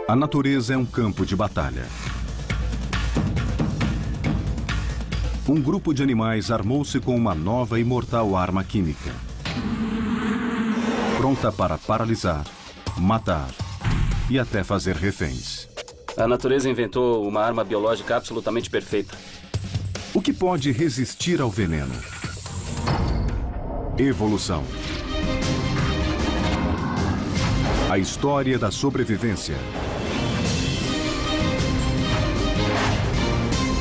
A natureza é um campo de batalha. Um grupo de animais armou-se com uma nova e mortal arma química. Pronta para paralisar, matar e até fazer reféns. A natureza inventou uma arma biológica absolutamente perfeita. O que pode resistir ao veneno? Evolução. A história da sobrevivência.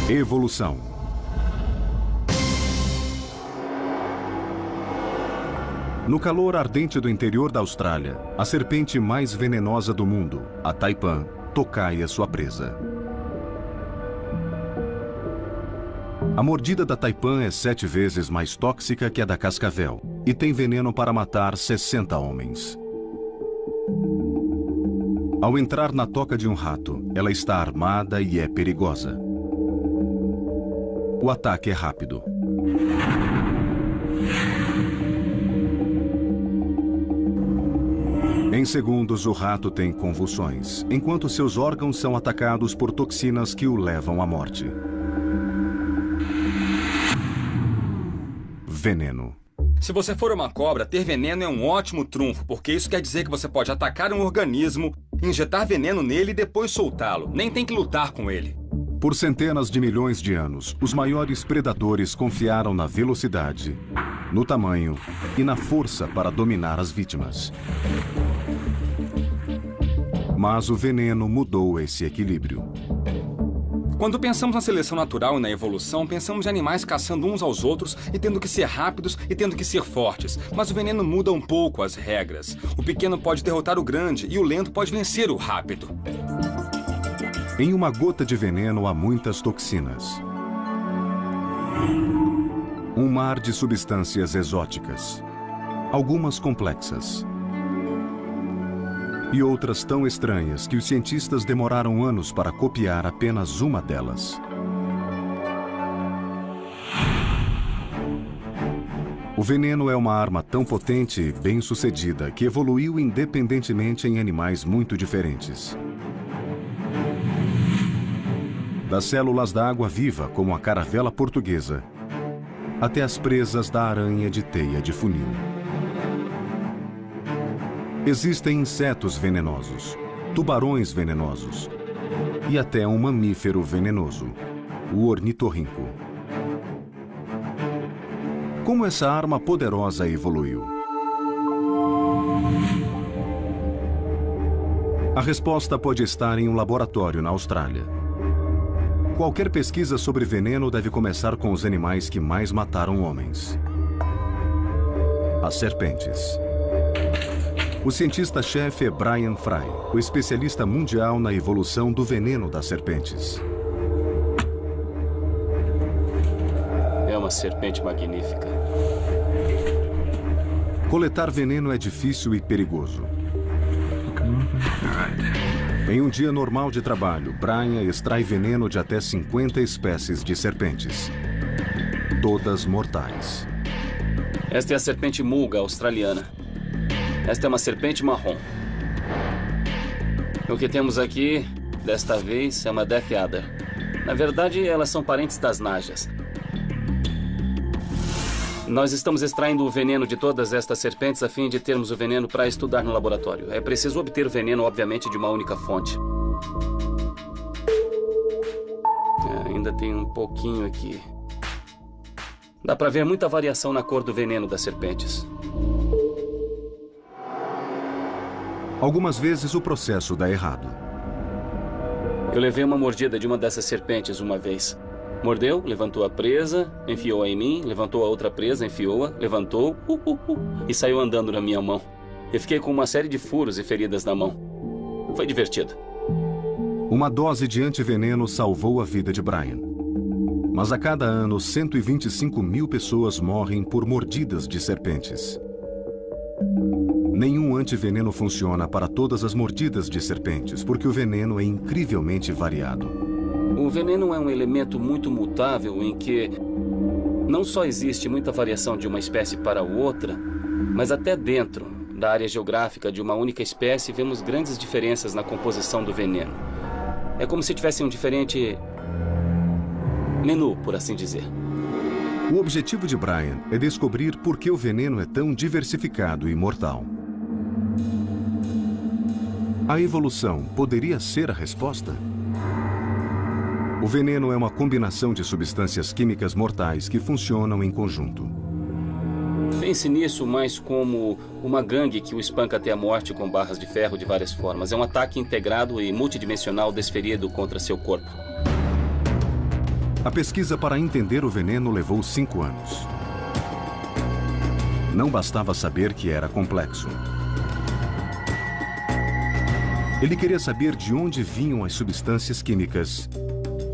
Evolução. No calor ardente do interior da Austrália, a serpente mais venenosa do mundo, a taipan, tocaia sua presa. A mordida da taipan é 7 vezes mais tóxica que a da cascavel e tem veneno para matar 60 homens. Ao entrar na toca de um rato, ela está armada e é perigosa. O ataque é rápido. Em segundos, o rato tem convulsões, enquanto seus órgãos são atacados por toxinas que o levam à morte. Veneno. Se você for uma cobra, ter veneno é um ótimo trunfo, porque isso quer dizer que você pode atacar um organismo, injetar veneno nele e depois soltá-lo. Nem tem que lutar com ele. Por centenas de milhões de anos, os maiores predadores confiaram na velocidade, no tamanho e na força para dominar as vítimas. Mas o veneno mudou esse equilíbrio. Quando pensamos na seleção natural e na evolução, pensamos em animais caçando uns aos outros e tendo que ser rápidos e tendo que ser fortes. Mas o veneno muda um pouco as regras. O pequeno pode derrotar o grande e o lento pode vencer o rápido. Em uma gota de veneno há muitas toxinas. Um mar de substâncias exóticas. Algumas complexas. E outras tão estranhas que os cientistas demoraram anos para copiar apenas uma delas. O veneno é uma arma tão potente e bem-sucedida que evoluiu independentemente em animais muito diferentes. Das células da água-viva, como a caravela portuguesa, até as presas da aranha de teia de funil. Existem insetos venenosos, tubarões venenosos e até um mamífero venenoso, o ornitorrinco. Como essa arma poderosa evoluiu? A resposta pode estar em um laboratório na Austrália. Qualquer pesquisa sobre veneno deve começar com os animais que mais mataram homens. As serpentes. O cientista-chefe é Brian Fry, o especialista mundial na evolução do veneno das serpentes. É uma serpente magnífica. Coletar veneno é difícil e perigoso. Em um dia normal de trabalho, Brian extrai veneno de até 50 espécies de serpentes. Todas mortais. Esta é a serpente mulga australiana. Esta é uma serpente marrom. O que temos aqui, desta vez, é uma Death Adder. Na verdade, elas são parentes das najas. Nós estamos extraindo o veneno de todas estas serpentes a fim de termos o veneno para estudar no laboratório. É preciso obter o veneno, obviamente, de uma única fonte. Ainda tem um pouquinho aqui. Dá para ver muita variação na cor do veneno das serpentes. Algumas vezes o processo dá errado. Eu levei uma mordida de uma dessas serpentes uma vez. Mordeu, levantou a presa, enfiou-a em mim, levantou a outra presa, enfiou-a, levantou, e saiu andando na minha mão. Eu fiquei com uma série de furos e feridas na mão. Foi divertido. Uma dose de antiveneno salvou a vida de Brian. Mas a cada ano, 125 mil pessoas morrem por mordidas de serpentes. Nenhum antiveneno funciona para todas as mordidas de serpentes, porque o veneno é incrivelmente variado. O veneno é um elemento muito mutável em que não só existe muita variação de uma espécie para outra, mas até dentro da área geográfica de uma única espécie, vemos grandes diferenças na composição do veneno. É como se tivesse um diferente menu, por assim dizer. O objetivo de Brian é descobrir por que o veneno é tão diversificado e mortal. A evolução poderia ser a resposta? O veneno é uma combinação de substâncias químicas mortais que funcionam em conjunto. Pense nisso mais como uma gangue que o espanca até a morte com barras de ferro de várias formas. É um ataque integrado e multidimensional desferido contra seu corpo. A pesquisa para entender o veneno levou 5 anos. Não bastava saber que era complexo. Ele queria saber de onde vinham as substâncias químicas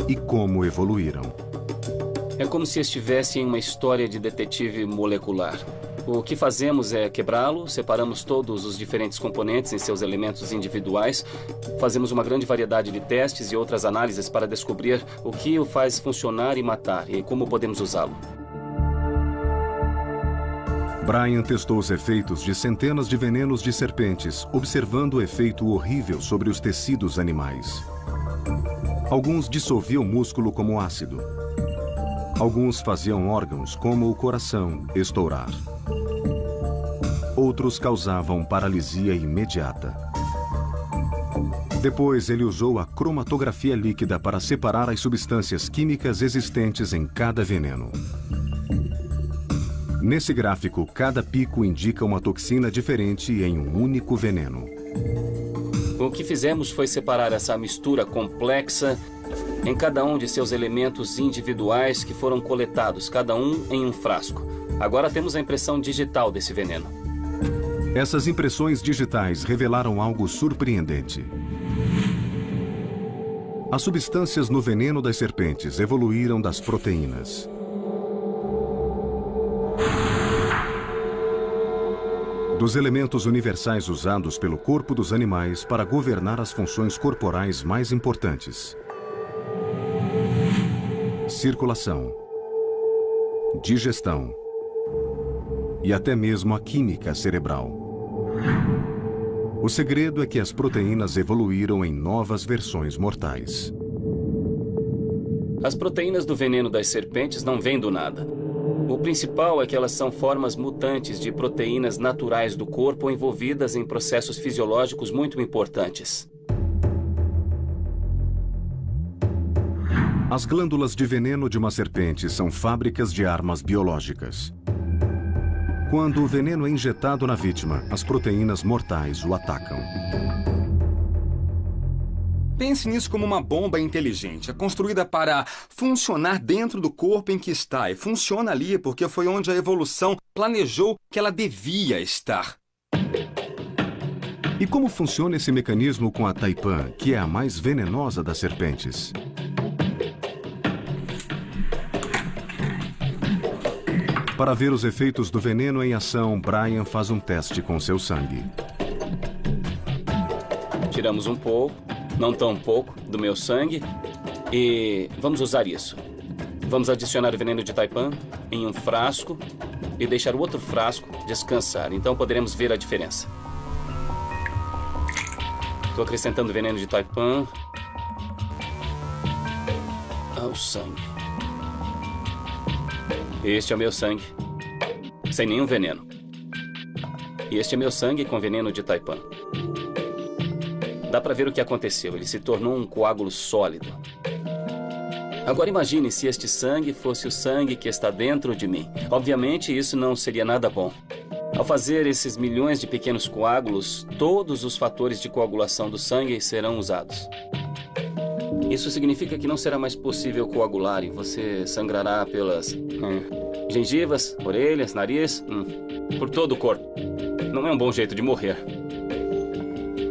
e como evoluíram. É como se estivesse em uma história de detetive molecular. O que fazemos é quebrá-lo, separamos todos os diferentes componentes em seus elementos individuais, fazemos uma grande variedade de testes e outras análises para descobrir o que o faz funcionar e matar e como podemos usá-lo. Brian testou os efeitos de centenas de venenos de serpentes, observando o efeito horrível sobre os tecidos animais. Alguns dissolviam músculo como ácido. Alguns faziam órgãos, como o coração, estourar. Outros causavam paralisia imediata. Depois, ele usou a cromatografia líquida para separar as substâncias químicas existentes em cada veneno. Nesse gráfico, cada pico indica uma toxina diferente em um único veneno. O que fizemos foi separar essa mistura complexa em cada um de seus elementos individuais que foram coletados, cada um em um frasco. Agora temos a impressão digital desse veneno. Essas impressões digitais revelaram algo surpreendente. As substâncias no veneno das serpentes evoluíram das proteínas. Dos elementos universais usados pelo corpo dos animais para governar as funções corporais mais importantes. Circulação, digestão e até mesmo a química cerebral. O segredo é que as proteínas evoluíram em novas versões mortais. As proteínas do veneno das serpentes não vêm do nada. O principal é que elas são formas mutantes de proteínas naturais do corpo envolvidas em processos fisiológicos muito importantes. As glândulas de veneno de uma serpente são fábricas de armas biológicas. Quando o veneno é injetado na vítima, as proteínas mortais o atacam. Pense nisso como uma bomba inteligente. É construída para funcionar dentro do corpo em que está. E funciona ali porque foi onde a evolução planejou que ela devia estar. E como funciona esse mecanismo com a Taipan, que é a mais venenosa das serpentes? Para ver os efeitos do veneno em ação, Brian faz um teste com seu sangue. Tiramos um pouco, não tão pouco, do meu sangue e vamos usar isso. Vamos adicionar o veneno de Taipan em um frasco e deixar o outro frasco descansar. Então poderemos ver a diferença. Estou acrescentando veneno de Taipan ao sangue. Este é o meu sangue, sem nenhum veneno. E este é meu sangue com veneno de Taipan. Dá para ver o que aconteceu. Ele se tornou um coágulo sólido. Agora imagine se este sangue fosse o sangue que está dentro de mim. Obviamente, isso não seria nada bom. Ao fazer esses milhões de pequenos coágulos, todos os fatores de coagulação do sangue serão usados. Isso significa que não será mais possível coagular e você sangrará pelas gengivas, orelhas, nariz, por todo o corpo. Não é um bom jeito de morrer.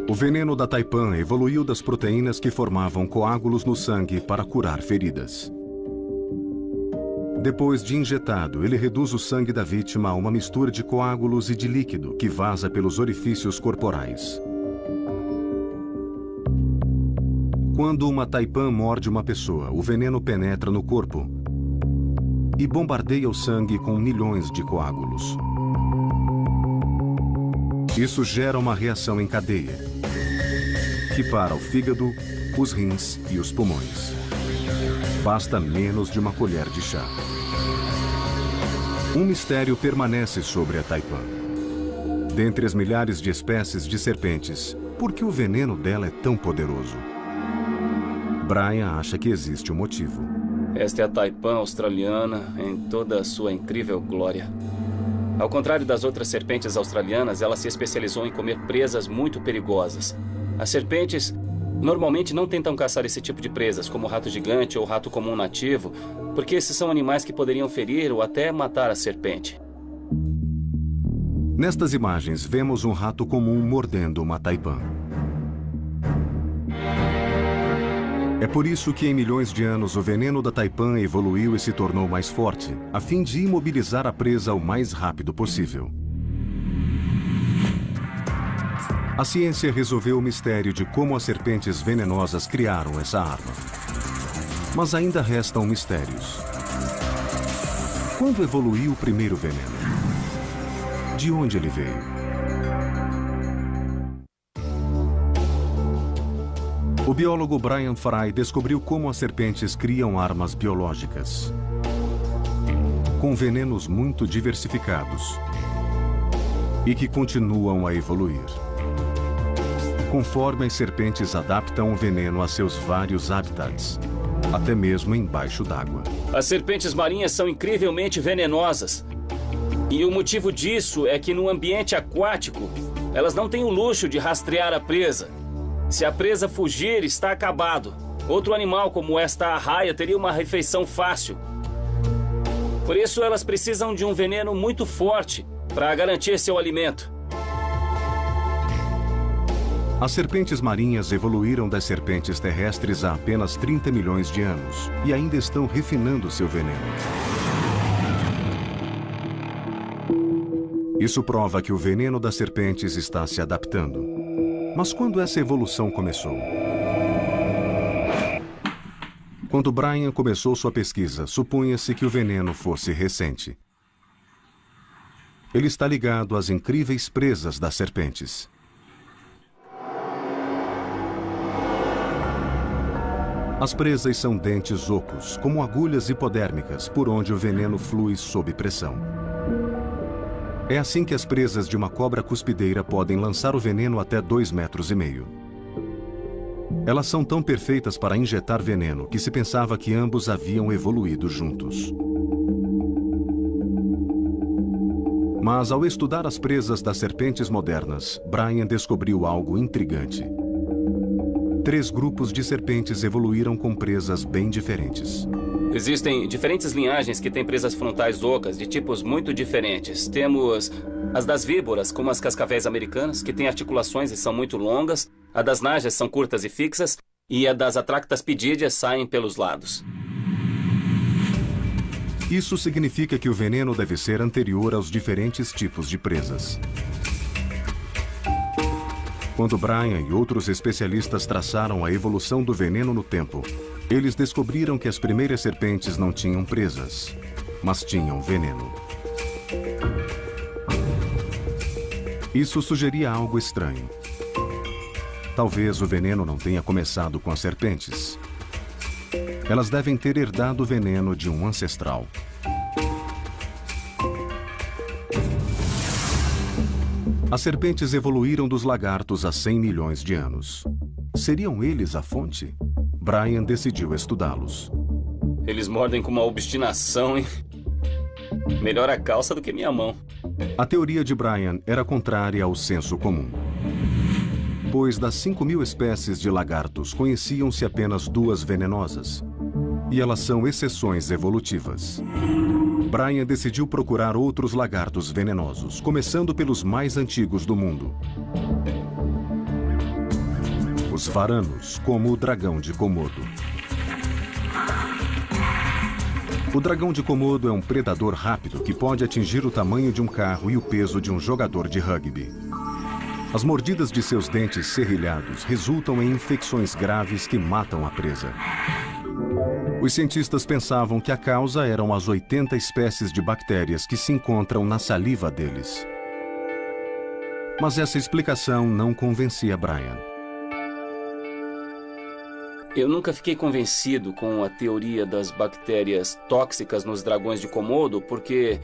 O veneno da Taipan evoluiu das proteínas que formavam coágulos no sangue para curar feridas. Depois de injetado, ele reduz o sangue da vítima a uma mistura de coágulos e de líquido que vaza pelos orifícios corporais. Quando uma Taipan morde uma pessoa, o veneno penetra no corpo e bombardeia o sangue com milhões de coágulos. Isso gera uma reação em cadeia, que para o fígado, os rins e os pulmões. Basta menos de uma colher de chá. Um mistério permanece sobre a taipan. Dentre as milhares de espécies de serpentes, por que o veneno dela é tão poderoso? Brian acha que existe um motivo. Esta é a taipan australiana em toda a sua incrível glória. Ao contrário das outras serpentes australianas, ela se especializou em comer presas muito perigosas. As serpentes normalmente não tentam caçar esse tipo de presas, como o rato gigante ou o rato comum nativo, porque esses são animais que poderiam ferir ou até matar a serpente. Nestas imagens, vemos um rato comum mordendo uma taipan. É por isso que em milhões de anos o veneno da taipan evoluiu e se tornou mais forte, a fim de imobilizar a presa o mais rápido possível. A ciência resolveu o mistério de como as serpentes venenosas criaram essa arma. Mas ainda restam mistérios. Quando evoluiu o primeiro veneno? De onde ele veio? O biólogo Brian Fry descobriu como as serpentes criam armas biológicas, com venenos muito diversificados e que continuam a evoluir, conforme as serpentes adaptam o veneno a seus vários habitats, até mesmo embaixo d'água. As serpentes marinhas são incrivelmente venenosas. E o motivo disso é que no ambiente aquático, elas não têm o luxo de rastrear a presa. Se a presa fugir, está acabado. Outro animal como esta arraia teria uma refeição fácil. Por isso, elas precisam de um veneno muito forte para garantir seu alimento. As serpentes marinhas evoluíram das serpentes terrestres há apenas 30 milhões de anos e ainda estão refinando seu veneno. Isso prova que o veneno das serpentes está se adaptando. Mas quando essa evolução começou? Quando Brian começou sua pesquisa, supunha-se que o veneno fosse recente. Ele está ligado às incríveis presas das serpentes. As presas são dentes ocos, como agulhas hipodérmicas, por onde o veneno flui sob pressão. É assim que as presas de uma cobra cuspideira podem lançar o veneno até 2,5 metros. Elas são tão perfeitas para injetar veneno que se pensava que ambos haviam evoluído juntos. Mas ao estudar as presas das serpentes modernas, Brian descobriu algo intrigante. 3 grupos de serpentes evoluíram com presas bem diferentes. Existem diferentes linhagens que têm presas frontais ocas de tipos muito diferentes. Temos as das víboras, como as cascavéis americanas, que têm articulações e são muito longas. A das najas são curtas e fixas. E a das atractaspidídeas saem pelos lados. Isso significa que o veneno deve ser anterior aos diferentes tipos de presas. Quando Brian e outros especialistas traçaram a evolução do veneno no tempo, eles descobriram que as primeiras serpentes não tinham presas, mas tinham veneno. Isso sugeria algo estranho. Talvez o veneno não tenha começado com as serpentes. Elas devem ter herdado o veneno de um ancestral. As serpentes evoluíram dos lagartos há 100 milhões de anos. Seriam eles a fonte? Brian decidiu estudá-los. Eles mordem com uma obstinação, hein? Melhor a calça do que minha mão. A teoria de Brian era contrária ao senso comum. Pois das 5.000 espécies de lagartos, conheciam-se apenas 2 venenosas. E elas são exceções evolutivas. Brian decidiu procurar outros lagartos venenosos, começando pelos mais antigos do mundo. Os varanos, como o dragão de Komodo. O dragão de Komodo é um predador rápido que pode atingir o tamanho de um carro e o peso de um jogador de rugby. As mordidas de seus dentes serrilhados resultam em infecções graves que matam a presa. Os cientistas pensavam que a causa eram as 80 espécies de bactérias que se encontram na saliva deles. Mas essa explicação não convencia Brian. Eu nunca fiquei convencido com a teoria das bactérias tóxicas nos dragões de Komodo, porque,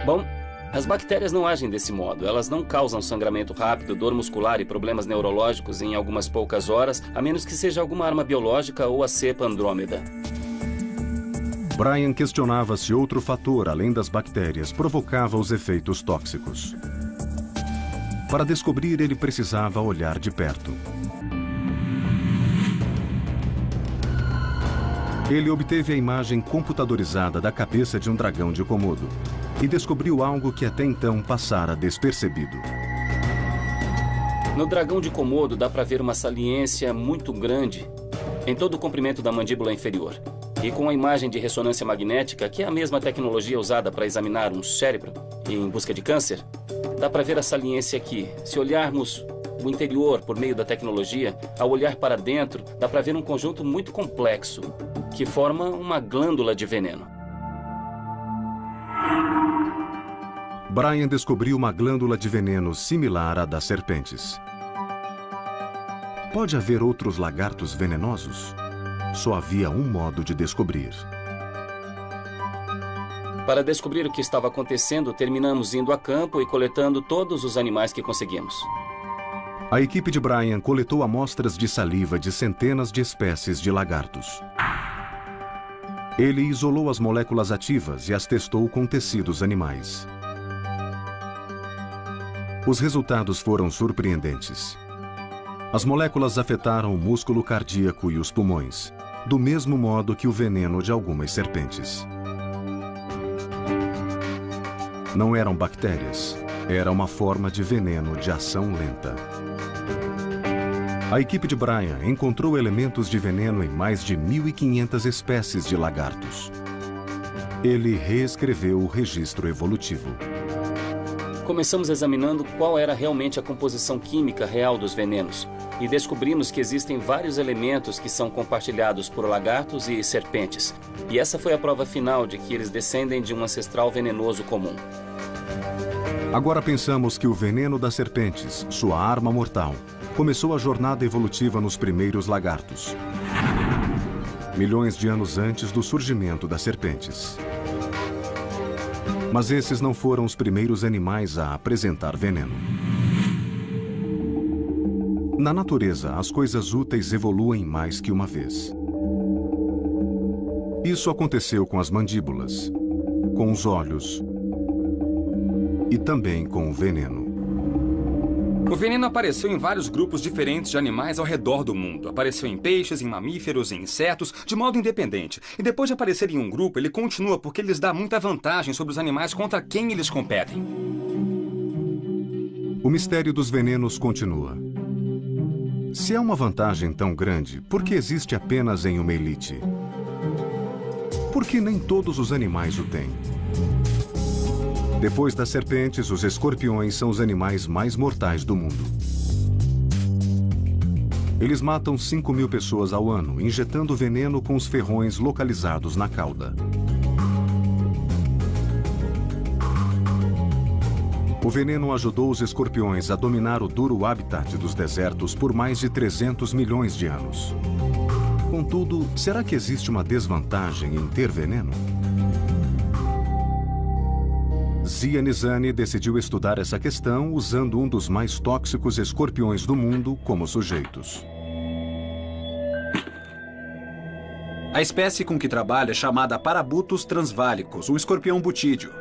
bom, as bactérias não agem desse modo. Elas não causam sangramento rápido, dor muscular e problemas neurológicos em algumas poucas horas, a menos que seja alguma arma biológica ou a cepa Andrômeda. Brian questionava se outro fator, além das bactérias, provocava os efeitos tóxicos. Para descobrir, ele precisava olhar de perto. Ele obteve a imagem computadorizada da cabeça de um dragão de Komodo e descobriu algo que até então passara despercebido. No dragão de Komodo dá para ver uma saliência muito grande em todo o comprimento da mandíbula inferior. E com a imagem de ressonância magnética, que é a mesma tecnologia usada para examinar um cérebro em busca de câncer, dá para ver a saliência aqui. Se olharmos o interior por meio da tecnologia, ao olhar para dentro, dá para ver um conjunto muito complexo, que forma uma glândula de veneno. Brian descobriu uma glândula de veneno similar à das serpentes. Pode haver outros lagartos venenosos? Só havia um modo de descobrir. Para descobrir o que estava acontecendo, terminamos indo a campo e coletando todos os animais que conseguimos. A equipe de Brian coletou amostras de saliva de centenas de espécies de lagartos. Ele isolou as moléculas ativas e as testou com tecidos animais. Os resultados foram surpreendentes. As moléculas afetaram o músculo cardíaco e os pulmões, do mesmo modo que o veneno de algumas serpentes. Não eram bactérias, era uma forma de veneno de ação lenta. A equipe de Brian encontrou elementos de veneno em mais de 1.500 espécies de lagartos. Ele reescreveu o registro evolutivo. Começamos examinando qual era realmente a composição química real dos venenos e descobrimos que existem vários elementos que são compartilhados por lagartos e serpentes. E essa foi a prova final de que eles descendem de um ancestral venenoso comum. Agora pensamos que o veneno das serpentes, sua arma mortal, começou a jornada evolutiva nos primeiros lagartos, milhões de anos antes do surgimento das serpentes. Mas esses não foram os primeiros animais a apresentar veneno. Na natureza, as coisas úteis evoluem mais que uma vez. Isso aconteceu com as mandíbulas, com os olhos e também com o veneno. O veneno apareceu em vários grupos diferentes de animais ao redor do mundo. Apareceu em peixes, em mamíferos, em insetos, de modo independente. E depois de aparecer em um grupo, ele continua porque lhes dá muita vantagem sobre os animais contra quem eles competem. O mistério dos venenos continua. Se é uma vantagem tão grande, por que existe apenas em uma elite? Por que nem todos os animais o têm? Depois das serpentes, os escorpiões são os animais mais mortais do mundo. Eles matam 5.000 pessoas ao ano, injetando veneno com os ferrões localizados na cauda. O veneno ajudou os escorpiões a dominar o duro habitat dos desertos por mais de 300 milhões de anos. Contudo, será que existe uma desvantagem em ter veneno? Zia Nizani decidiu estudar essa questão usando um dos mais tóxicos escorpiões do mundo como sujeitos. A espécie com que trabalha é chamada Parabutus transvalicus, o escorpião butídeo.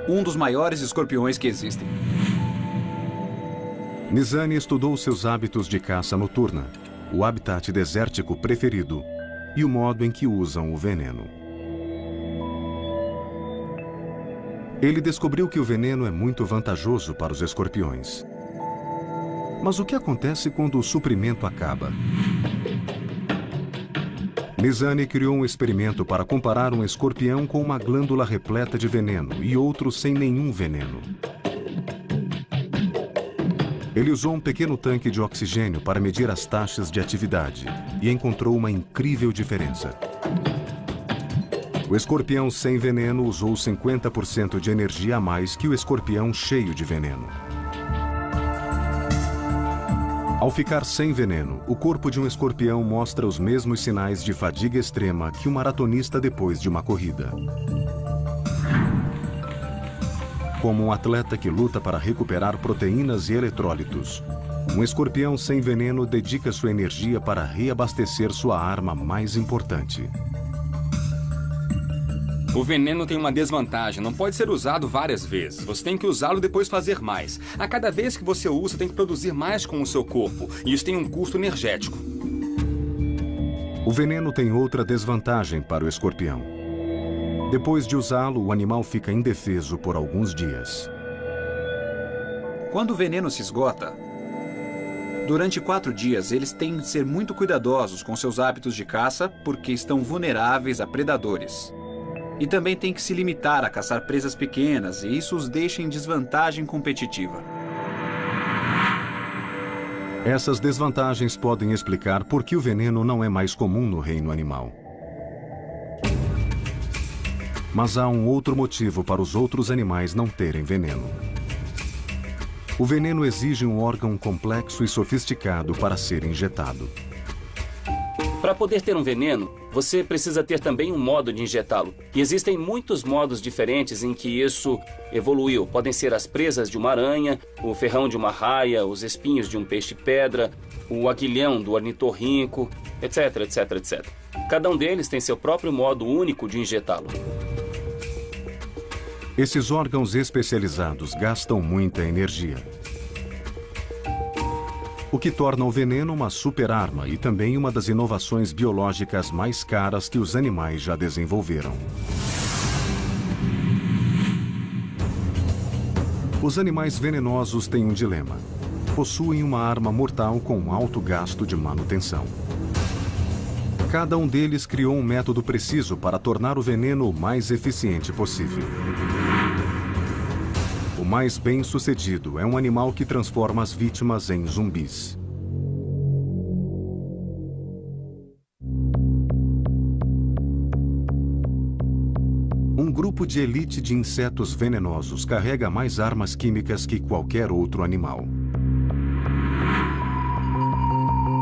Um dos maiores escorpiões que existem. Nizani estudou seus hábitos de caça noturna, o habitat desértico preferido e o modo em que usam o veneno. Ele descobriu que o veneno é muito vantajoso para os escorpiões. Mas o que acontece quando o suprimento acaba? Nizani criou um experimento para comparar um escorpião com uma glândula repleta de veneno e outro sem nenhum veneno. Ele usou um pequeno tanque de oxigênio para medir as taxas de atividade e encontrou uma incrível diferença. O escorpião sem veneno usou 50% de energia a mais que o escorpião cheio de veneno. Ao ficar sem veneno, o corpo de um escorpião mostra os mesmos sinais de fadiga extrema que um maratonista depois de uma corrida. Como um atleta que luta para recuperar proteínas e eletrólitos, um escorpião sem veneno dedica sua energia para reabastecer sua arma mais importante. O veneno tem uma desvantagem, não pode ser usado várias vezes. Você tem que usá-lo e depois fazer mais. A cada vez que você usa, tem que produzir mais com o seu corpo, e isso tem um custo energético. O veneno tem outra desvantagem para o escorpião. Depois de usá-lo, o animal fica indefeso por alguns dias. Quando o veneno se esgota, durante 4 dias eles têm de ser muito cuidadosos com seus hábitos de caça porque estão vulneráveis a predadores. E também têm que se limitar a caçar presas pequenas e isso os deixa em desvantagem competitiva. Essas desvantagens podem explicar por que o veneno não é mais comum no reino animal. Mas há um outro motivo para os outros animais não terem veneno. O veneno exige um órgão complexo e sofisticado para ser injetado. Para poder ter um veneno, você precisa ter também um modo de injetá-lo. E existem muitos modos diferentes em que isso evoluiu. Podem ser as presas de uma aranha, o ferrão de uma raia, os espinhos de um peixe-pedra, o aguilhão do ornitorrinco, etc, etc, etc. Cada um deles tem seu próprio modo único de injetá-lo. Esses órgãos especializados gastam muita energia, o que torna o veneno uma super-arma e também uma das inovações biológicas mais caras que os animais já desenvolveram. Os animais venenosos têm um dilema. Possuem uma arma mortal com alto gasto de manutenção. Cada um deles criou um método preciso para tornar o veneno o mais eficiente possível. O mais bem-sucedido é um animal que transforma as vítimas em zumbis. Um grupo de elite de insetos venenosos carrega mais armas químicas que qualquer outro animal.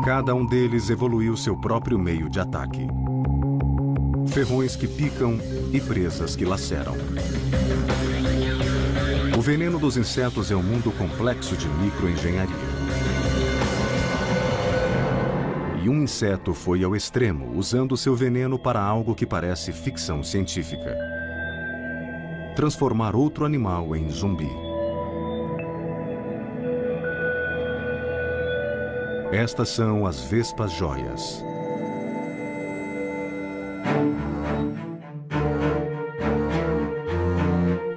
Cada um deles evoluiu seu próprio meio de ataque. Ferrões que picam e presas que laceram. O veneno dos insetos é um mundo complexo de microengenharia. E um inseto foi ao extremo, usando seu veneno para algo que parece ficção científica: transformar outro animal em zumbi. Estas são as vespas joias.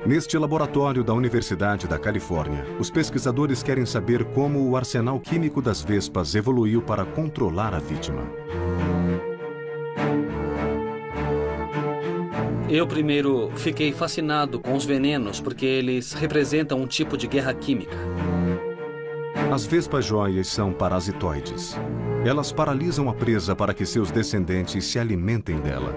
Neste laboratório da Universidade da Califórnia, os pesquisadores querem saber como o arsenal químico das vespas evoluiu para controlar a vítima. Eu primeiro fiquei fascinado com os venenos porque eles representam um tipo de guerra química. As vespas joias são parasitoides. Elas paralisam a presa para que seus descendentes se alimentem dela.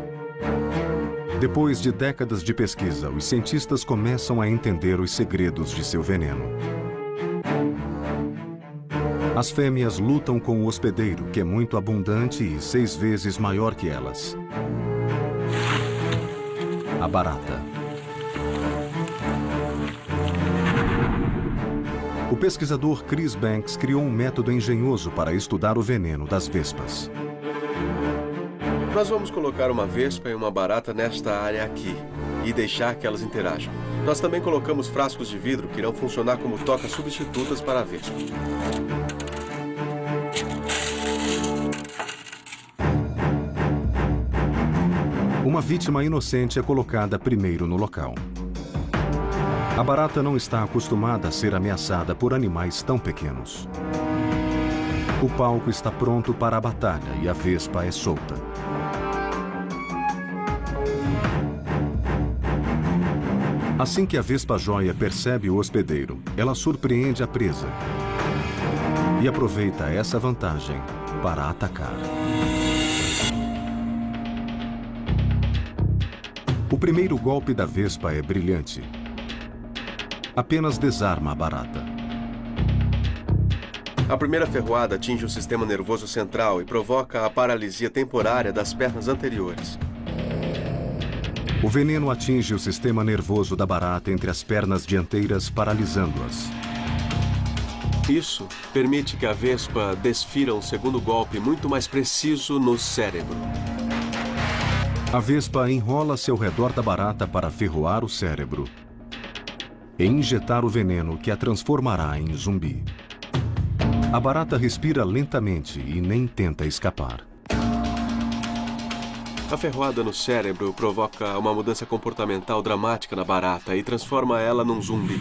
Depois de décadas de pesquisa, os cientistas começam a entender os segredos de seu veneno. As fêmeas lutam com o hospedeiro, que é muito abundante e 6 vezes maior que elas. A barata. O pesquisador Chris Banks criou um método engenhoso para estudar o veneno das vespas. Nós vamos colocar uma vespa e uma barata nesta área aqui e deixar que elas interajam. Nós também colocamos frascos de vidro que irão funcionar como tocas substitutas para a vespa. Uma vítima inocente é colocada primeiro no local. A barata não está acostumada a ser ameaçada por animais tão pequenos. O palco está pronto para a batalha e a vespa é solta. Assim que a vespa joia percebe o hospedeiro, ela surpreende a presa e aproveita essa vantagem para atacar. O primeiro golpe da vespa é brilhante. Apenas desarma a barata. A primeira ferroada atinge o sistema nervoso central e provoca a paralisia temporária das pernas anteriores. O veneno atinge o sistema nervoso da barata entre as pernas dianteiras, paralisando-as. Isso permite que a vespa desfira um segundo golpe muito mais preciso no cérebro. A vespa enrola-se ao redor da barata para ferroar o cérebro e injetar o veneno que a transformará em zumbi. A barata respira lentamente e nem tenta escapar. A ferroada no cérebro provoca uma mudança comportamental dramática na barata e transforma ela num zumbi.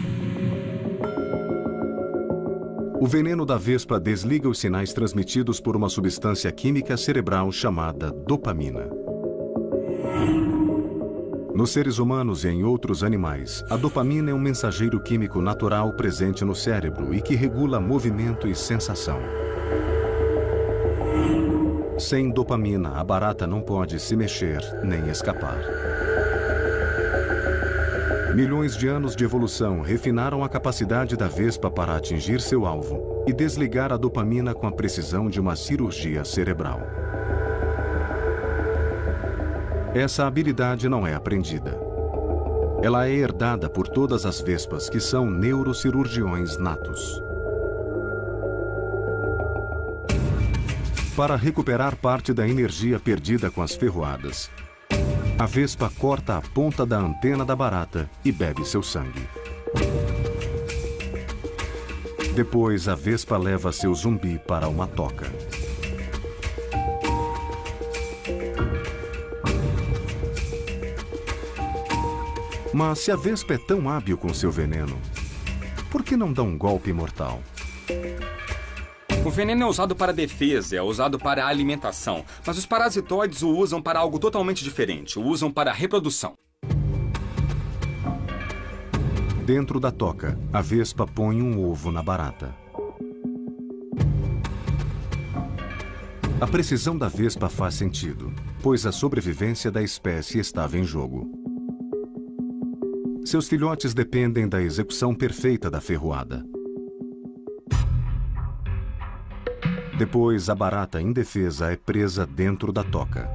O veneno da vespa desliga os sinais transmitidos por uma substância química cerebral chamada dopamina. Nos seres humanos e em outros animais, a dopamina é um mensageiro químico natural presente no cérebro e que regula movimento e sensação. Sem dopamina, a barata não pode se mexer nem escapar. Milhões de anos de evolução refinaram a capacidade da vespa para atingir seu alvo e desligar a dopamina com a precisão de uma cirurgia cerebral. Essa habilidade não é aprendida. Ela é herdada por todas as vespas que são neurocirurgiões natos. Para recuperar parte da energia perdida com as ferroadas, a vespa corta a ponta da antena da barata e bebe seu sangue. Depois, a vespa leva seu zumbi para uma toca. Mas se a vespa é tão hábil com seu veneno, por que não dá um golpe mortal? O veneno é usado para defesa, é usado para alimentação, mas os parasitoides o usam para algo totalmente diferente, o usam para reprodução. Dentro da toca, a vespa põe um ovo na barata. A precisão da vespa faz sentido, pois a sobrevivência da espécie estava em jogo. Seus filhotes dependem da execução perfeita da ferroada. Depois, a barata indefesa é presa dentro da toca.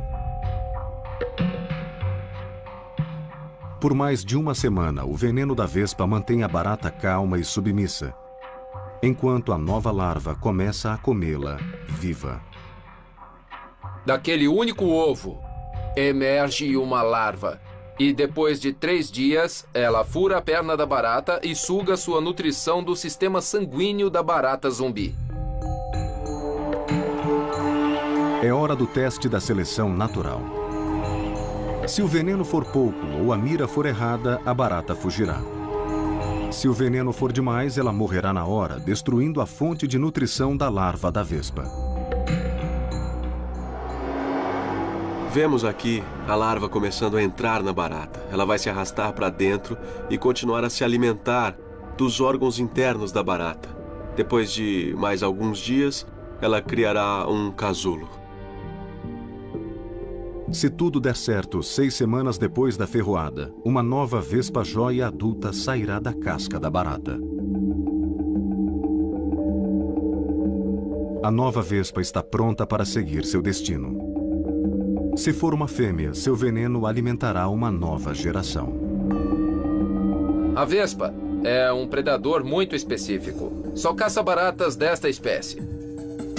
Por mais de uma semana, o veneno da vespa mantém a barata calma e submissa, enquanto a nova larva começa a comê-la viva. Daquele único ovo, emerge uma larva. E depois de 3 dias, ela fura a perna da barata e suga sua nutrição do sistema sanguíneo da barata zumbi. É hora do teste da seleção natural. Se o veneno for pouco ou a mira for errada, a barata fugirá. Se o veneno for demais, ela morrerá na hora, destruindo a fonte de nutrição da larva da vespa. Vemos aqui a larva começando a entrar na barata. Ela vai se arrastar para dentro e continuar a se alimentar dos órgãos internos da barata. Depois de mais alguns dias, ela criará um casulo. Se tudo der certo, 6 semanas depois da ferroada, uma nova vespa jóia adulta sairá da casca da barata. A nova vespa está pronta para seguir seu destino. Se for uma fêmea, seu veneno alimentará uma nova geração. A vespa é um predador muito específico. Só caça baratas desta espécie.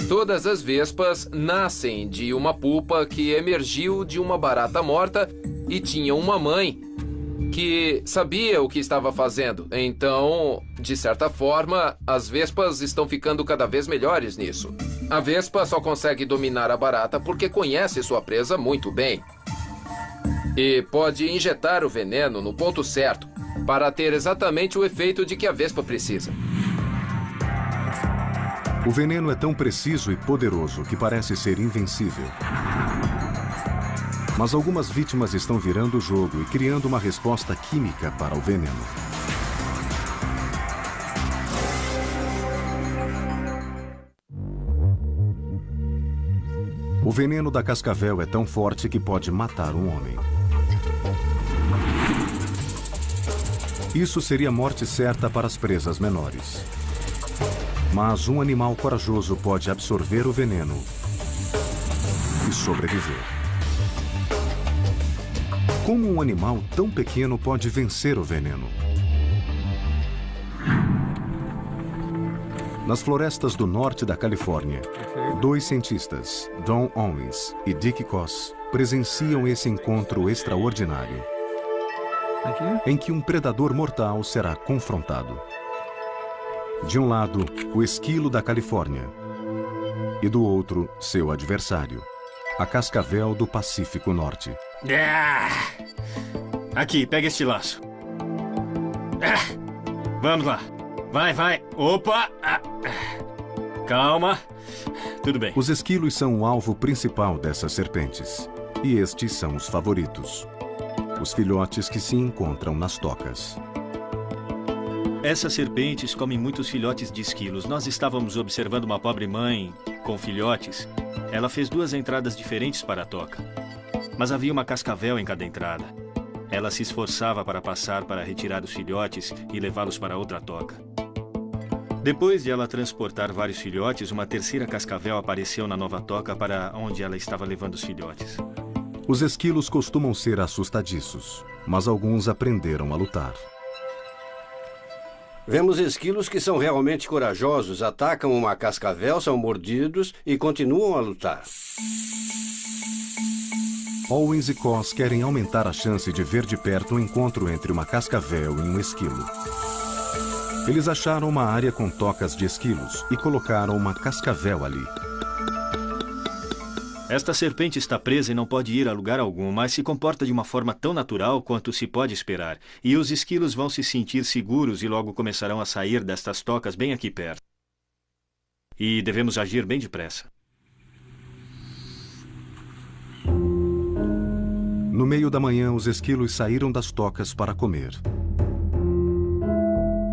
Todas as vespas nascem de uma pupa que emergiu de uma barata morta e tinha uma mãe que sabia o que estava fazendo. Então, de certa forma, as vespas estão ficando cada vez melhores nisso. A vespa só consegue dominar a barata porque conhece sua presa muito bem. E pode injetar o veneno no ponto certo para ter exatamente o efeito de que a vespa precisa. O veneno é tão preciso e poderoso que parece ser invencível. Mas algumas vítimas estão virando o jogo e criando uma resposta química para o veneno. O veneno da cascavel é tão forte que pode matar um homem. Isso seria morte certa para as presas menores. Mas um animal corajoso pode absorver o veneno e sobreviver. Como um animal tão pequeno pode vencer o veneno? Nas florestas do norte da Califórnia, 2 cientistas, Don Owens e Dick Koss, presenciam esse encontro extraordinário, em que um predador mortal será confrontado. De um lado, o esquilo da Califórnia, e do outro, seu adversário, a cascavel do Pacífico Norte. Aqui, pega este laço. Vamos lá. Vai. Opa! Calma. Tudo bem. Os esquilos são o alvo principal dessas serpentes. E estes são os favoritos. Os filhotes que se encontram nas tocas. Essas serpentes comem muitos filhotes de esquilos. Nós estávamos observando uma pobre mãe com filhotes. Ela fez 2 entradas diferentes para a toca. Mas havia uma cascavel em cada entrada. Ela se esforçava para passar para retirar os filhotes e levá-los para outra toca. Depois de ela transportar vários filhotes, uma terceira cascavel apareceu na nova toca para onde ela estava levando os filhotes. Os esquilos costumam ser assustadiços, mas alguns aprenderam a lutar. Vemos esquilos que são realmente corajosos, atacam uma cascavel, são mordidos e continuam a lutar. Owens e Koss querem aumentar a chance de ver de perto o encontro entre uma cascavel e um esquilo. Eles acharam uma área com tocas de esquilos e colocaram uma cascavel ali. Esta serpente está presa e não pode ir a lugar algum, mas se comporta de uma forma tão natural quanto se pode esperar. E os esquilos vão se sentir seguros e logo começarão a sair destas tocas bem aqui perto. E devemos agir bem depressa. No meio da manhã, os esquilos saíram das tocas para comer,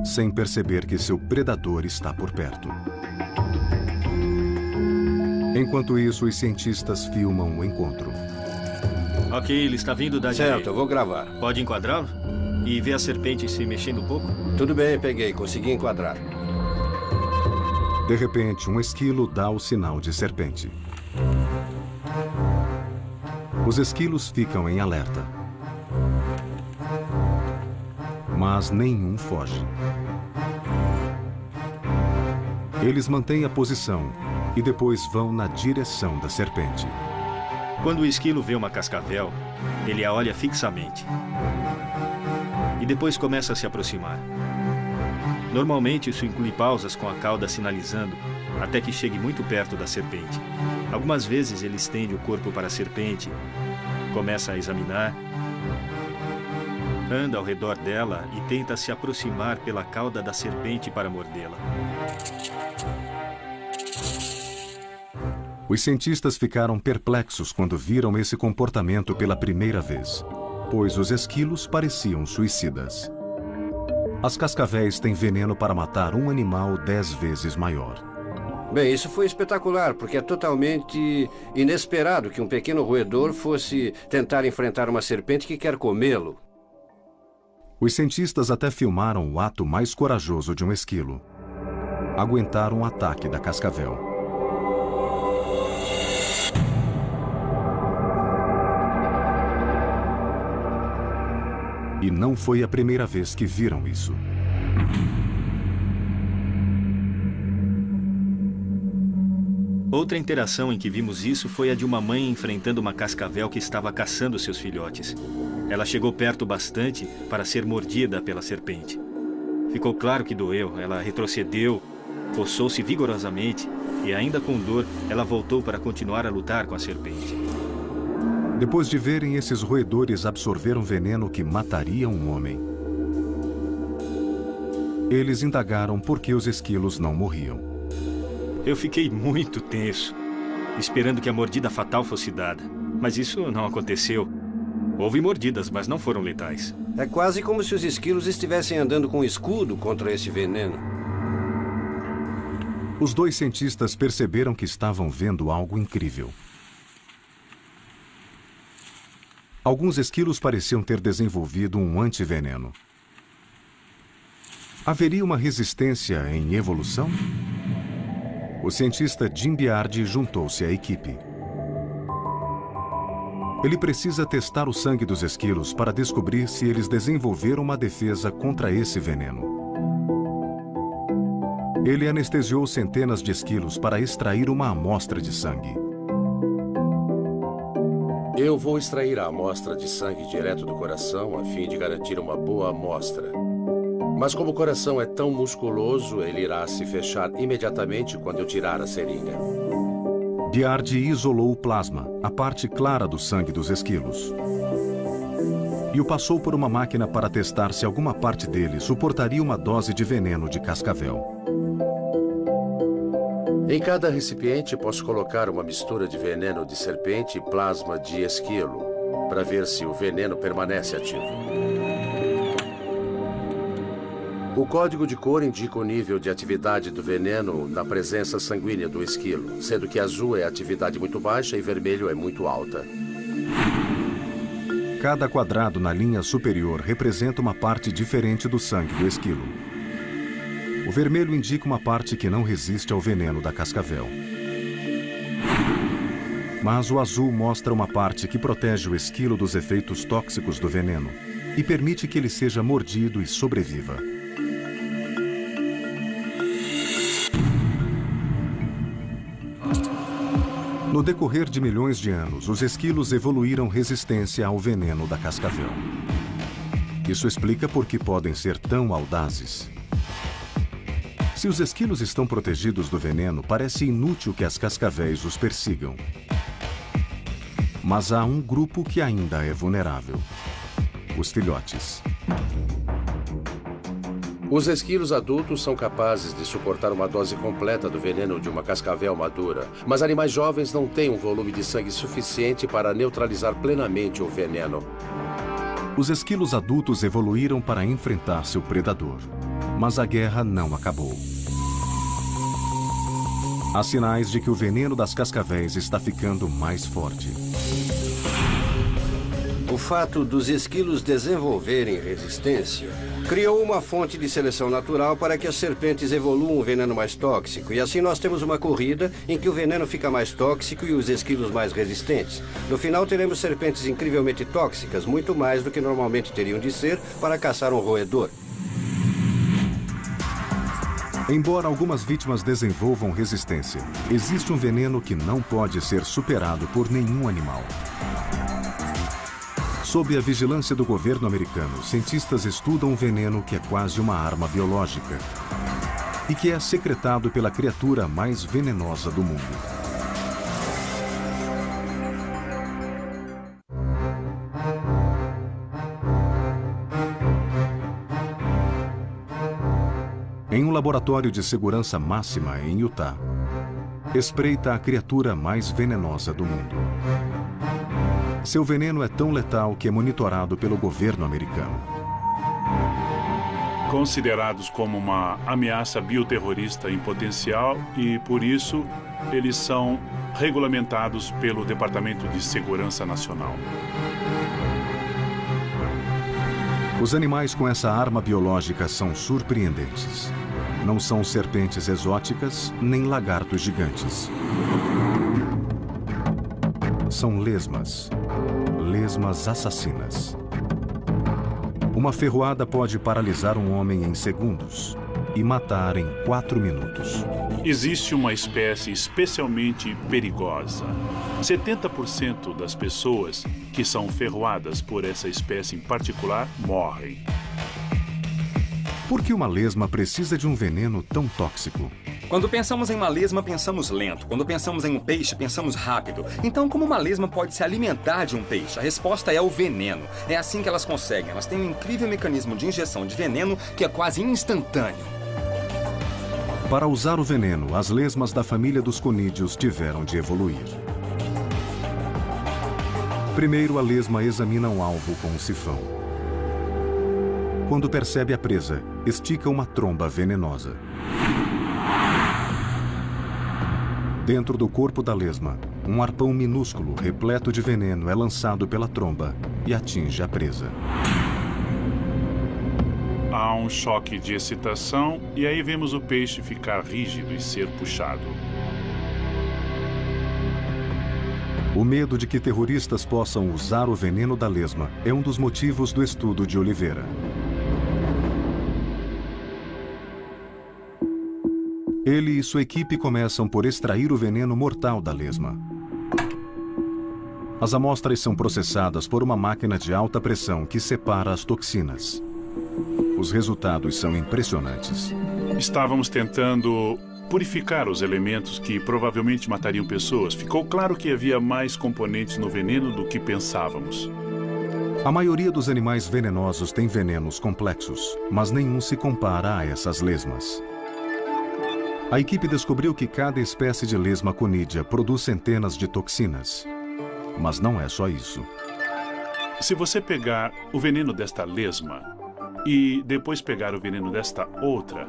sem perceber que seu predador está por perto. Enquanto isso, os cientistas filmam o encontro. Ok, ele está vindo da direita. Certo, eu vou gravar. Pode enquadrá-lo? E ver a serpente se mexendo um pouco? Tudo bem, peguei, consegui enquadrar. De repente, um esquilo dá o sinal de serpente. Os esquilos ficam em alerta. Mas nenhum foge. Eles mantêm a posição e depois vão na direção da serpente. Quando o esquilo vê uma cascavel, ele a olha fixamente. E depois começa a se aproximar. Normalmente isso inclui pausas com a cauda sinalizando até que chegue muito perto da serpente. Algumas vezes ele estende o corpo para a serpente, começa a examinar, anda ao redor dela e tenta se aproximar pela cauda da serpente para mordê-la. Os cientistas ficaram perplexos quando viram esse comportamento pela primeira vez, pois os esquilos pareciam suicidas. As cascavéis têm veneno para matar um animal 10 vezes maior. Bem, isso foi espetacular, porque é totalmente inesperado que um pequeno roedor fosse tentar enfrentar uma serpente que quer comê-lo. Os cientistas até filmaram o ato mais corajoso de um esquilo. Aguentar um ataque da cascavel. E não foi a primeira vez que viram isso. Outra interação em que vimos isso foi a de uma mãe enfrentando uma cascavel que estava caçando seus filhotes. Ela chegou perto bastante para ser mordida pela serpente. Ficou claro que doeu, ela retrocedeu, coçou-se vigorosamente e, ainda com dor, ela voltou para continuar a lutar com a serpente. Depois de verem esses roedores absorver um veneno que mataria um homem, eles indagaram por que os esquilos não morriam. Eu fiquei muito tenso, esperando que a mordida fatal fosse dada. Mas isso não aconteceu. Houve mordidas, mas não foram letais. É quase como se os esquilos estivessem andando com um escudo contra esse veneno. Os 2 cientistas perceberam que estavam vendo algo incrível. Alguns esquilos pareciam ter desenvolvido um antiveneno. Haveria uma resistência em evolução? O cientista Jim Biardi juntou-se à equipe. Ele precisa testar o sangue dos esquilos para descobrir se eles desenvolveram uma defesa contra esse veneno. Ele anestesiou centenas de esquilos para extrair uma amostra de sangue. Eu vou extrair a amostra de sangue direto do coração a fim de garantir uma boa amostra. Mas como o coração é tão musculoso, ele irá se fechar imediatamente quando eu tirar a seringa. Biardi isolou o plasma, a parte clara do sangue dos esquilos, e o passou por uma máquina para testar se alguma parte dele suportaria uma dose de veneno de cascavel. Em cada recipiente, posso colocar uma mistura de veneno de serpente e plasma de esquilo, para ver se o veneno permanece ativo. O código de cor indica o nível de atividade do veneno na presença sanguínea do esquilo, sendo que azul é atividade muito baixa e vermelho é muito alta. Cada quadrado na linha superior representa uma parte diferente do sangue do esquilo. O vermelho indica uma parte que não resiste ao veneno da cascavel. Mas o azul mostra uma parte que protege o esquilo dos efeitos tóxicos do veneno e permite que ele seja mordido e sobreviva. No decorrer de milhões de anos, os esquilos evoluíram resistência ao veneno da cascavel. Isso explica por que podem ser tão audazes. Se os esquilos estão protegidos do veneno, parece inútil que as cascavéis os persigam. Mas há um grupo que ainda é vulnerável: os filhotes. Os esquilos adultos são capazes de suportar uma dose completa do veneno de uma cascavel madura, mas animais jovens não têm um volume de sangue suficiente para neutralizar plenamente o veneno. Os esquilos adultos evoluíram para enfrentar seu predador, mas a guerra não acabou. Há sinais de que o veneno das cascavéis está ficando mais forte. O fato dos esquilos desenvolverem resistência criou uma fonte de seleção natural para que as serpentes evoluam um veneno mais tóxico. E assim nós temos uma corrida em que o veneno fica mais tóxico e os esquilos mais resistentes. No final teremos serpentes incrivelmente tóxicas, muito mais do que normalmente teriam de ser para caçar um roedor. Embora algumas vítimas desenvolvam resistência, existe um veneno que não pode ser superado por nenhum animal. Sob a vigilância do governo americano, cientistas estudam um veneno que é quase uma arma biológica e que é secretado pela criatura mais venenosa do mundo. Em um laboratório de segurança máxima em Utah, espreita a criatura mais venenosa do mundo. Seu veneno é tão letal que é monitorado pelo governo americano. Considerados como uma ameaça bioterrorista em potencial e, por isso, eles são regulamentados pelo Departamento de Segurança Nacional. Os animais com essa arma biológica são surpreendentes. Não são serpentes exóticas, nem lagartos gigantes. São lesmas. Lesmas assassinas. Uma ferroada pode paralisar um homem em segundos e matar em 4 minutos. Existe uma espécie especialmente perigosa. 70% das pessoas que são ferroadas por essa espécie em particular morrem. Por que uma lesma precisa de um veneno tão tóxico? Quando pensamos em uma lesma, pensamos lento. Quando pensamos em um peixe, pensamos rápido. Então, como uma lesma pode se alimentar de um peixe? A resposta é o veneno. É assim que elas conseguem. Elas têm um incrível mecanismo de injeção de veneno que é quase instantâneo. Para usar o veneno, as lesmas da família dos conídeos tiveram de evoluir. Primeiro, a lesma examina um alvo com um sifão. Quando percebe a presa, estica uma tromba venenosa. Dentro do corpo da lesma, um arpão minúsculo, repleto de veneno, é lançado pela tromba e atinge a presa. Há um choque de excitação e aí vemos o peixe ficar rígido e ser puxado. O medo de que terroristas possam usar o veneno da lesma é um dos motivos do estudo de Oliveira. Ele e sua equipe começam por extrair o veneno mortal da lesma. As amostras são processadas por uma máquina de alta pressão que separa as toxinas. Os resultados são impressionantes. Estávamos tentando purificar os elementos que provavelmente matariam pessoas. Ficou claro que havia mais componentes no veneno do que pensávamos. A maioria dos animais venenosos tem venenos complexos, mas nenhum se compara a essas lesmas. A equipe descobriu que cada espécie de lesma conídea produz centenas de toxinas. Mas não é só isso. Se você pegar o veneno desta lesma e depois pegar o veneno desta outra,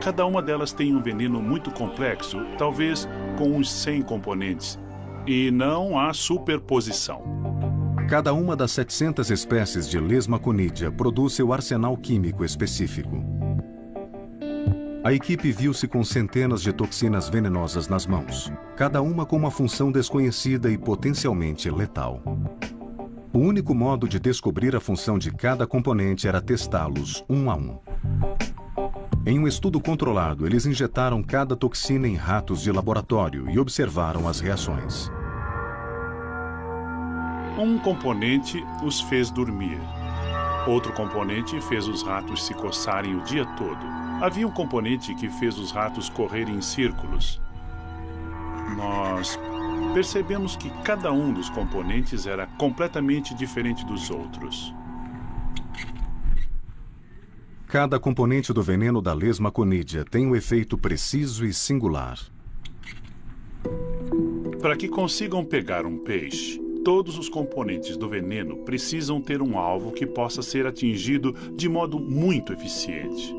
cada uma delas tem um veneno muito complexo, talvez com uns 100 componentes, e não há superposição. Cada uma das 700 espécies de lesma conídea produz seu arsenal químico específico. A equipe viu-se com centenas de toxinas venenosas nas mãos, cada uma com uma função desconhecida e potencialmente letal. O único modo de descobrir a função de cada componente era testá-los um a um. Em um estudo controlado, eles injetaram cada toxina em ratos de laboratório e observaram as reações. Um componente os fez dormir. Outro componente fez os ratos se coçarem o dia todo. Havia um componente que fez os ratos correrem em círculos. Nós percebemos que cada um dos componentes era completamente diferente dos outros. Cada componente do veneno da lesma conídea tem um efeito preciso e singular. Para que consigam pegar um peixe, todos os componentes do veneno precisam ter um alvo que possa ser atingido de modo muito eficiente.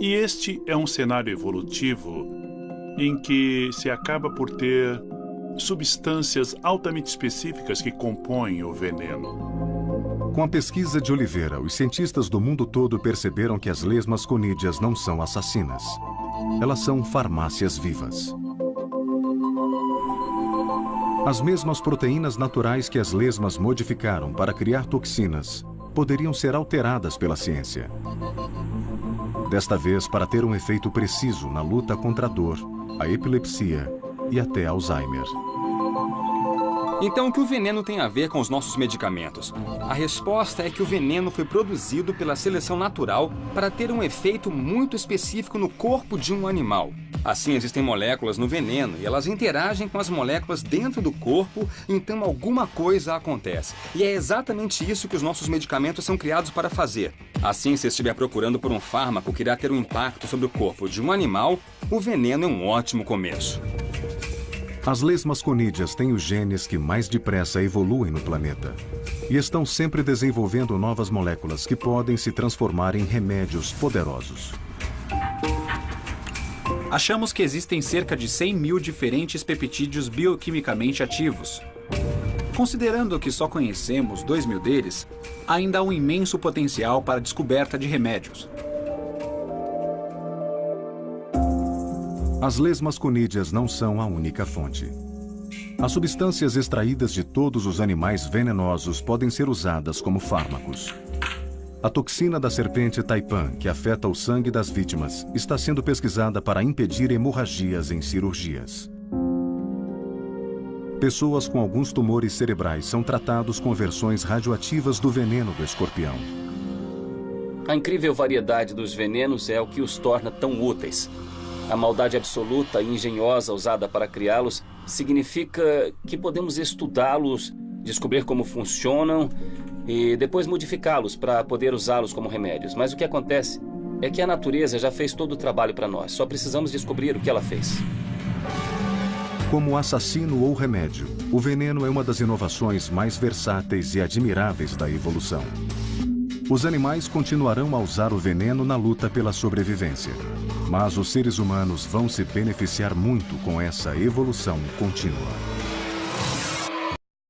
E este é um cenário evolutivo em que se acaba por ter substâncias altamente específicas que compõem o veneno. Com a pesquisa de Oliveira, os cientistas do mundo todo perceberam que as lesmas conídeas não são assassinas. Elas são farmácias vivas. As mesmas proteínas naturais que as lesmas modificaram para criar toxinas poderiam ser alteradas pela ciência. Desta vez, para ter um efeito preciso na luta contra a dor, a epilepsia e até Alzheimer. Então, o que o veneno tem a ver com os nossos medicamentos? A resposta é que o veneno foi produzido pela seleção natural para ter um efeito muito específico no corpo de um animal. Assim, existem moléculas no veneno e elas interagem com as moléculas dentro do corpo, então alguma coisa acontece. E é exatamente isso que os nossos medicamentos são criados para fazer. Assim, se estiver procurando por um fármaco que irá ter um impacto sobre o corpo de um animal, o veneno é um ótimo começo. As lesmas conídeas têm os genes que mais depressa evoluem no planeta. E estão sempre desenvolvendo novas moléculas que podem se transformar em remédios poderosos. Achamos que existem cerca de 100 mil diferentes peptídeos bioquimicamente ativos. Considerando que só conhecemos 2 mil deles, ainda há um imenso potencial para a descoberta de remédios. As lesmas conídeas não são a única fonte. As substâncias extraídas de todos os animais venenosos podem ser usadas como fármacos. A toxina da serpente taipan, que afeta o sangue das vítimas, está sendo pesquisada para impedir hemorragias em cirurgias. Pessoas com alguns tumores cerebrais são tratados com versões radioativas do veneno do escorpião. A incrível variedade dos venenos é o que os torna tão úteis. A maldade absoluta e engenhosa usada para criá-los significa que podemos estudá-los, descobrir como funcionam e depois modificá-los para poder usá-los como remédios. Mas o que acontece é que a natureza já fez todo o trabalho para nós. Só precisamos descobrir o que ela fez. Como assassino ou remédio, o veneno é uma das inovações mais versáteis e admiráveis da evolução. Os animais continuarão a usar o veneno na luta pela sobrevivência. Mas os seres humanos vão se beneficiar muito com essa evolução contínua.